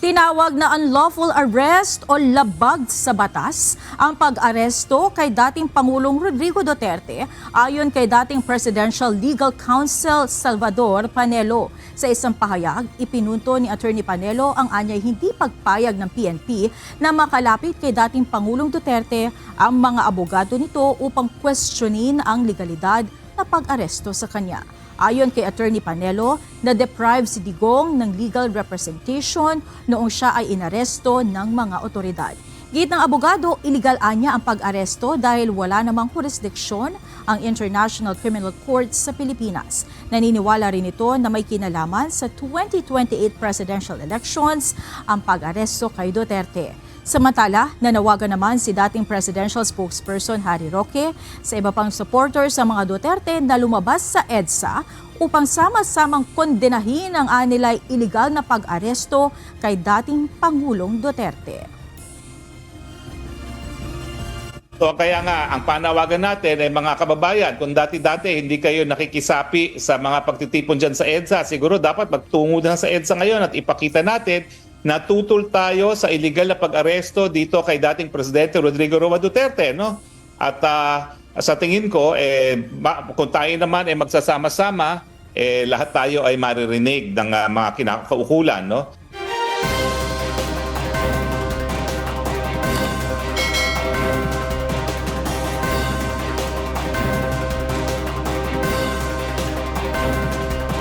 Tinawag na unlawful arrest o labag sa batas ang pag-aresto kay dating Pangulong Rodrigo Duterte ayon kay dating Presidential Legal Counsel Salvador Panelo. Sa isang pahayag, ipinunto ni Attorney Panelo ang anyay hindi pagpayag ng PNP na makalapit kay dating Pangulong Duterte ang mga abogado nito upang questionin ang legalidad na pag-aresto sa kanya. Ayon kay Attorney Panelo, na-deprive si Digong ng legal representation noong siya ay inaresto ng mga otoridad. Git ng abogado, iligal anya ang pag-aresto dahil wala namang jurisdiksyon ang International Criminal Court sa Pilipinas. Naniniwala rin ito na may kinalaman sa 2028 presidential elections ang pag-aresto kay Duterte. Samantala, nanawagan naman si dating presidential spokesperson Harry Roque sa iba pang supporters sa mga Duterte na lumabas sa EDSA upang sama-samang kondenahin ang anilay iligal na pag-aresto kay dating Pangulong Duterte. So kaya nga, ang panawagan natin ay mga kababayan, kung dati-dati hindi kayo nakikisapi sa mga pagtitipon dyan sa EDSA, siguro dapat magtungo na sa EDSA ngayon at ipakita natin na tutol tayo sa illegal na pag-aresto dito kay dating Presidente Rodrigo Roa Duterte, no? At sa tingin ko, kung tayo naman magsasama-sama, lahat tayo ay maririnig ng mga kinakaukulan, no?